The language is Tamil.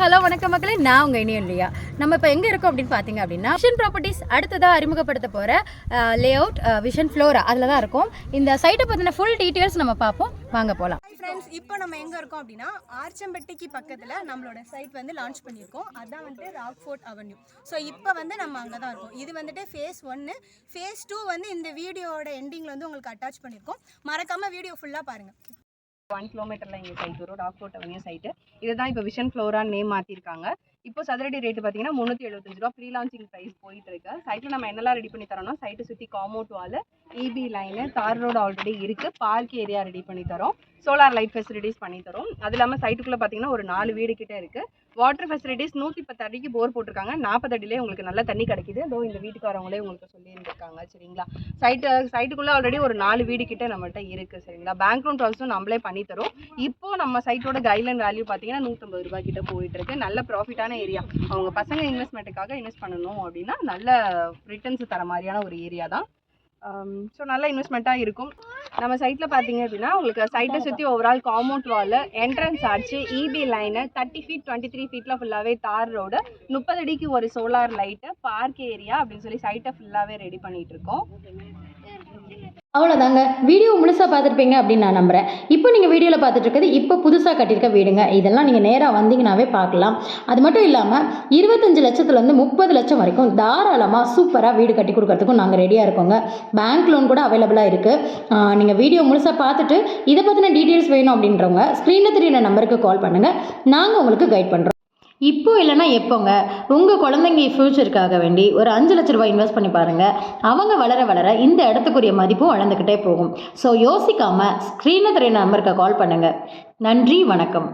ஹலோ வணக்கம் மக்களே, நான் உங்கள் இனியும் இல்லையா. நம்ம இப்போ எங்கே இருக்கோம் அப்படின்னு பார்த்தீங்க அப்படின்னா, விஷன் ப்ராப்பர்ட்டிஸ் அடுத்ததாக அறிமுகப்படுத்த போகிற லே அவுட் விஷன் ஃப்ளோரா அதில் தான் இருக்கும். இந்த சைட்டை பற்றின ஃபுல் டீட்டெயில்ஸ் நம்ம பார்ப்போம், வாங்க போகலாம். ஃப்ரெண்ட்ஸ், இப்போ நம்ம எங்கே இருக்கோம் அப்படின்னா ஆர்ச்சம்பட்டிக்கு பக்கத்தில் நம்மளோட சைட் வந்து லான்ச் பண்ணியிருக்கோம். அதான் வந்துட்டு ராக்ஃபோர்ட் அவென்யூ. ஸோ இப்போ வந்து நம்ம அங்கே தான் இருக்கோம். இது வந்துட்டு ஃபேஸ் 1. ஃபேஸ் 2 வந்து இந்த வீடியோட எண்டிங்கில் வந்து உங்களுக்கு அட்டாச் பண்ணியிருக்கோம். மறக்காமல் வீடியோ ஃபுல்லாக பாருங்கள். 1 கிலோமீட்டரில் எங்கள் சைட் வரும், ராக்ஃபோர்ட் அவென்யூ சைட்டு. இதுதான் இப்போ விஷன் ஃப்ளோரான்னு நேம் மாற்றிருக்காங்க. இப்போ சதுரடி ரேட்டு பார்த்தீங்கன்னா 375 ரூபா ப்ரீ லான்ச்சிங் ப்ரைஸ் போயிட்டு இருக்கு. சைட்டில் நம்ம என்னெல்லாம் ரெடி பண்ணி தரோம்னா, சைட்டை சுற்றி காம்பவுண்ட் வால், இபி லைனு, தார் ரோடு ஆல்ரெடி இருக்குது, பார்க் ஏரியா ரெடி பண்ணி தரோம், சோலார் லைட் ஃபெசிலிட்டிஸ் பண்ணி தரோம். அது இல்லாமல் சைட்டுக்குள்ளே பார்த்தீங்கன்னா ஒரு 4 வீடு கிட்டே இருக்குது. வாட்டர் ஃபெசிலிட்டிஸ் 110 அடிக்கு போர் போட்டிருக்காங்க. 40 அடியிலே உங்களுக்கு நல்ல தண்ணி கிடைக்குது. அதோ இந்த வீட்டுக்காரவங்களே உங்களுக்கு சொல்லியிருந்திருக்காங்க. சரிங்களா, சைட்டுக்குள்ளே ஆல்ரெடி ஒரு 4 வீடு கிட்டே நம்மள்கிட்ட இருக்குது. சரிங்களா, பேங்க் லோன் ப்ராசஸும் நம்மளே பண்ணி தரோம். இப்போ நம்ம சைட்டோட கைட்லைன் வேல்யூ பார்த்தீங்கன்னா 150 ரூபாய் கிட்ட போயிட்டு இருக்கு. நல்ல ப்ராஃபிட்டான ஏரியா. அவங்க பசங்க இன்வெஸ்ட்மெண்ட்டுக்காக இன்வெஸ்ட் பண்ணணும் அப்படின்னா நல்ல ரிட்டர்ன்ஸ் தர மாதிரியான ஒரு ஏரியா தான். ஸோ நல்ல இன்வெஸ்ட்மெண்ட்டாக இருக்கும். நம்ம சைட்டில் பார்த்தீங்க அப்படின்னா உங்களுக்கு சைட்டை சுற்றி ஓவரால் காம்பவுண்ட் வால், என்ட்ரன்ஸ் ஆச்சு, இபி லைனு, 30 ஃபீட் 23 ஃபீட்டில் ஃபுல்லாகவே தார் ரோடு, 30 அடிக்கு ஒரு சோலார் லைட்டு, பார்க் ஏரியா அப்படின்னு சொல்லி சைட்டை ஃபுல்லாகவே ரெடி பண்ணிகிட்டு இருக்கோம். அவ்வளோதாங்க, வீடியோ முழுசாக பார்த்துருப்பீங்க அப்படின்னு நான் நம்புகிறேன். இப்போ நீங்கள் வீடியோவில் பார்த்துட்டு இருக்கிறது இப்போ புதுசாக கட்டியிருக்க வீடுங்க. இதெல்லாம் நீங்கள் நேராக வந்தீங்கன்னாவே பார்க்கலாம். அது மட்டும் இல்லாமல் 25 லட்சத்துலேருந்து 30 லட்சம் வரைக்கும் தாராளமாக சூப்பராக வீடு கட்டி கொடுக்கறதுக்கும் நாங்கள் ரெடியாக இருக்கோங்க. பேங்க் லோன் கூட அவைலபிளாக இருக்குது. நீங்கள் வீடியோ முழுசாக பார்த்துட்டு இதை பற்றின டீட்டெயில்ஸ் வேணும் அப்படின்றவங்க ஸ்க்ரீனில் தெரியுற நம்பருக்கு கால் பண்ணுங்கள், நாங்கள் உங்களுக்கு கைட் பண்ணுறோம். இப்போ இல்லைன்னா எப்போங்க, உங்கள் குழந்தைங்க ஃப்யூச்சருக்காக வேண்டி ஒரு 5 லட்ச ரூபாய் இன்வெஸ்ட் பண்ணி பாருங்கள். அவங்க வளர வளர இந்த இடத்துக்குரிய மதிப்பும் வளர்ந்துக்கிட்டே போகும். ஸோ யோசிக்காமல் ஸ்க்ரீனில் தெரியுற நம்பருக்கு கால் பண்ணுங்கள். நன்றி, வணக்கம்.